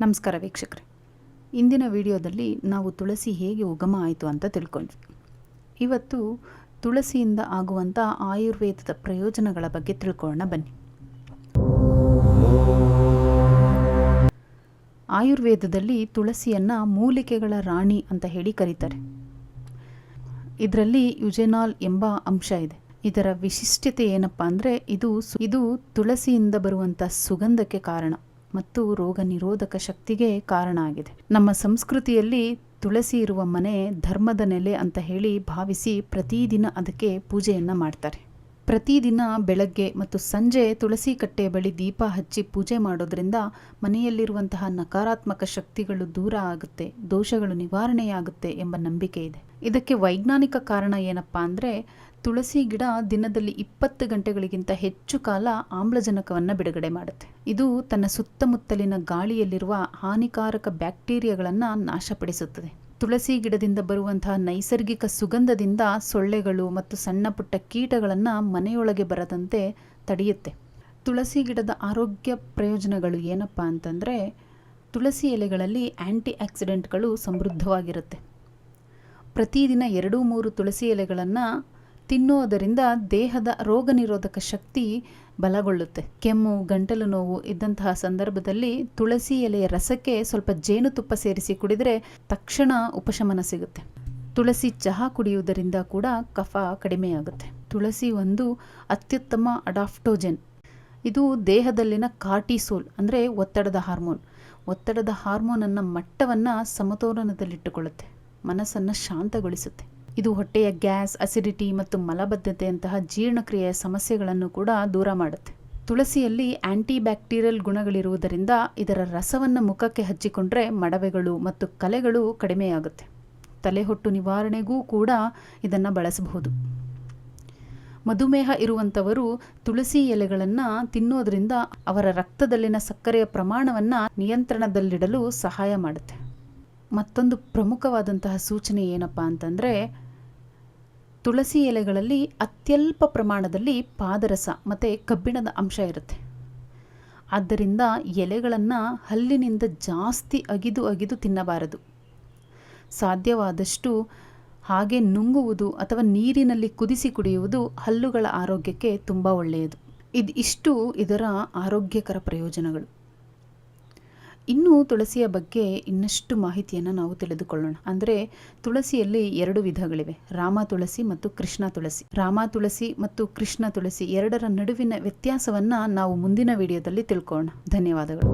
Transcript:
ನಮಸ್ಕಾರ ವೀಕ್ಷಕರೇ, ಇಂದಿನ ವಿಡಿಯೋದಲ್ಲಿ ನಾವು ತುಳಸಿ ಹೇಗೆ ಉಗಮ ಆಯಿತು ಅಂತ ತಿಳ್ಕೊಂಡ್ವಿ. ಇವತ್ತು ತುಳಸಿಯಿಂದ ಆಗುವಂಥ ಆಯುರ್ವೇದದ ಪ್ರಯೋಜನಗಳ ಬಗ್ಗೆ ತಿಳ್ಕೊಳ್ಳೋಣ ಬನ್ನಿ. ಆಯುರ್ವೇದದಲ್ಲಿ ತುಳಸಿಯನ್ನು ಮೂಲಿಕೆಗಳ ರಾಣಿ ಅಂತ ಹೇಳಿ ಕರೀತಾರೆ. ಇದರಲ್ಲಿ ಯುಜೆನಾಲ್ ಎಂಬ ಅಂಶ ಇದೆ. ಇದರ ವಿಶಿಷ್ಟತೆ ಏನಪ್ಪ ಅಂದರೆ ಇದು ತುಳಸಿಯಿಂದ ಬರುವಂಥ ಸುಗಂಧಕ್ಕೆ ಕಾರಣ ಮತ್ತು ರೋಗ ನಿರೋಧಕ ಶಕ್ತಿಗೆ ಕಾರಣ ಆಗಿದೆ. ನಮ್ಮ ಸಂಸ್ಕೃತಿಯಲ್ಲಿ ತುಳಸಿ ಇರುವ ಮನೆ ಧರ್ಮದ ನೆಲೆ ಅಂತ ಹೇಳಿ ಭಾವಿಸಿ ಪ್ರತಿದಿನ ಅದಕ್ಕೆ ಪೂಜೆಯನ್ನು ಮಾಡ್ತಾರೆ. ಪ್ರತಿದಿನ ಬೆಳಗ್ಗೆ ಮತ್ತು ಸಂಜೆ ತುಳಸಿ ಕಟ್ಟೆ ಬಳಿ ದೀಪ ಹಚ್ಚಿ ಪೂಜೆ ಮಾಡೋದ್ರಿಂದ ಮನೆಯಲ್ಲಿರುವಂತಹ ನಕಾರಾತ್ಮಕ ಶಕ್ತಿಗಳು ದೂರ ಆಗುತ್ತೆ, ದೋಷಗಳು ನಿವಾರಣೆಯಾಗುತ್ತೆ ಎಂಬ ನಂಬಿಕೆ ಇದೆ. ಇದಕ್ಕೆ ವೈಜ್ಞಾನಿಕ ಕಾರಣ ಏನಪ್ಪಾ ಅಂದರೆ, ತುಳಸಿ ಗಿಡ ದಿನದಲ್ಲಿ 20 ಗಂಟೆಗಳಿಗಿಂತ ಹೆಚ್ಚು ಕಾಲ ಆಮ್ಲಜನಕವನ್ನು ಬಿಡುಗಡೆ ಮಾಡುತ್ತೆ. ಇದು ತನ್ನ ಸುತ್ತಮುತ್ತಲಿನ ಗಾಳಿಯಲ್ಲಿರುವ ಹಾನಿಕಾರಕ ಬ್ಯಾಕ್ಟೀರಿಯಾಗಳನ್ನು ನಾಶಪಡಿಸುತ್ತದೆ. ತುಳಸಿ ಗಿಡದಿಂದ ಬರುವಂತಹ ನೈಸರ್ಗಿಕ ಸುಗಂಧದಿಂದ ಸೊಳ್ಳೆಗಳು ಮತ್ತು ಸಣ್ಣ ಪುಟ್ಟ ಕೀಟಗಳನ್ನು ಮನೆಯೊಳಗೆ ಬರದಂತೆ ತಡೆಯುತ್ತೆ. ತುಳಸಿ ಗಿಡದ ಆರೋಗ್ಯ ಪ್ರಯೋಜನಗಳು ಏನಪ್ಪ ಅಂತಂದರೆ, ತುಳಸಿ ಎಲೆಗಳಲ್ಲಿ ಆ್ಯಂಟಿ ಆಕ್ಸಿಡೆಂಟ್ಗಳು ಸಮೃದ್ಧವಾಗಿರುತ್ತೆ. ಪ್ರತಿದಿನ 2-3 ತುಳಸಿ ಎಲೆಗಳನ್ನು ತಿನ್ನುವುದರಿಂದ ದೇಹದ ರೋಗ ನಿರೋಧಕ ಶಕ್ತಿ ಬಲಗೊಳ್ಳುತ್ತೆ. ಕೆಮ್ಮು, ಗಂಟಲು ನೋವು ಇದ್ದಂತಹ ಸಂದರ್ಭದಲ್ಲಿ ತುಳಸಿ ಎಲೆಯ ರಸಕ್ಕೆ ಸ್ವಲ್ಪ ಜೇನುತುಪ್ಪ ಸೇರಿಸಿ ಕುಡಿದರೆ ತಕ್ಷಣ ಉಪಶಮನ ಸಿಗುತ್ತೆ. ತುಳಸಿ ಚಹಾ ಕುಡಿಯುವುದರಿಂದ ಕೂಡ ಕಫ ಕಡಿಮೆಯಾಗುತ್ತೆ. ತುಳಸಿ ಒಂದು ಅತ್ಯುತ್ತಮ ಅಡಾಪ್ಟೋಜೆನ್. ಇದು ದೇಹದಲ್ಲಿನ ಕಾರ್ಟಿಸೋಲ್ ಅಂದರೆ ಒತ್ತಡದ ಹಾರ್ಮೋನನ್ನು ಮಟ್ಟವನ್ನು ಸಮತೋಲನದಲ್ಲಿಟ್ಟುಕೊಳ್ಳುತ್ತೆ, ಮನಸ್ಸನ್ನು ಶಾಂತಗೊಳಿಸುತ್ತೆ. ಇದು ಹೊಟ್ಟೆಯ ಗ್ಯಾಸ್, ಅಸಿಡಿಟಿ ಮತ್ತು ಮಲಬದ್ಧತೆಯಂತಹ ಜೀರ್ಣಕ್ರಿಯೆಯ ಸಮಸ್ಯೆಗಳನ್ನು ಕೂಡ ದೂರ ಮಾಡುತ್ತೆ. ತುಳಸಿಯಲ್ಲಿ ಆಂಟಿ ಬ್ಯಾಕ್ಟೀರಿಯಲ್ ಗುಣಗಳಿರುವುದರಿಂದ ಇದರ ರಸವನ್ನು ಮುಖಕ್ಕೆ ಹಚ್ಚಿಕೊಂಡ್ರೆ ಮಡವೆಗಳು ಮತ್ತು ಕಲೆಗಳು ಕಡಿಮೆಯಾಗುತ್ತೆ. ತಲೆಹೊಟ್ಟು ನಿವಾರಣೆಗೂ ಕೂಡ ಇದನ್ನು ಬಳಸಬಹುದು. ಮಧುಮೇಹ ಇರುವಂಥವರು ತುಳಸಿ ಎಲೆಗಳನ್ನು ತಿನ್ನೋದ್ರಿಂದ ಅವರ ರಕ್ತದಲ್ಲಿನ ಸಕ್ಕರೆಯ ಪ್ರಮಾಣವನ್ನು ನಿಯಂತ್ರಣದಲ್ಲಿಡಲು ಸಹಾಯ ಮಾಡುತ್ತೆ. ಮತ್ತೊಂದು ಪ್ರಮುಖವಾದಂತಹ ಸೂಚನೆ ಏನಪ್ಪ ಅಂತಂದರೆ, ತುಳಸಿ ಎಲೆಗಳಲ್ಲಿ ಅತ್ಯಲ್ಪ ಪ್ರಮಾಣದಲ್ಲಿ ಪಾದರಸ ಮತ್ತು ಕಬ್ಬಿಣದ ಅಂಶ ಇರುತ್ತೆ. ಆದ್ದರಿಂದ ಎಲೆಗಳನ್ನು ಹಲ್ಲಿನಿಂದ ಜಾಸ್ತಿ ಅಗಿದು ತಿನ್ನಬಾರದು. ಸಾಧ್ಯವಾದಷ್ಟು ಹಾಗೆ ನುಂಗುವುದು ಅಥವಾ ನೀರಿನಲ್ಲಿ ಕುದಿಸಿ ಕುಡಿಯುವುದು ಹಲ್ಲುಗಳ ಆರೋಗ್ಯಕ್ಕೆ ತುಂಬ ಒಳ್ಳೆಯದು. ಇಷ್ಟು ಇದರ ಆರೋಗ್ಯಕರ ಪ್ರಯೋಜನಗಳು. ಇನ್ನೂ ತುಳಸಿಯ ಬಗ್ಗೆ ಇನ್ನಷ್ಟು ಮಾಹಿತಿಯನ್ನು ನಾವು ತಿಳಿದುಕೊಳ್ಳೋಣ. ಅಂದರೆ ತುಳಸಿಯಲ್ಲಿ 2 ವಿಧಗಳಿವೆ, ರಾಮ ತುಳಸಿ ಮತ್ತು ಕೃಷ್ಣ ತುಳಸಿ. ರಾಮ ತುಳಸಿ ಮತ್ತು ಕೃಷ್ಣ ತುಳಸಿ ಎರಡರ ನಡುವಿನ ವ್ಯತ್ಯಾಸವನ್ನು ನಾವು ಮುಂದಿನ ವಿಡಿಯೋದಲ್ಲಿ ತಿಳ್ಕೊಳ್ಳೋಣ. ಧನ್ಯವಾದಗಳು.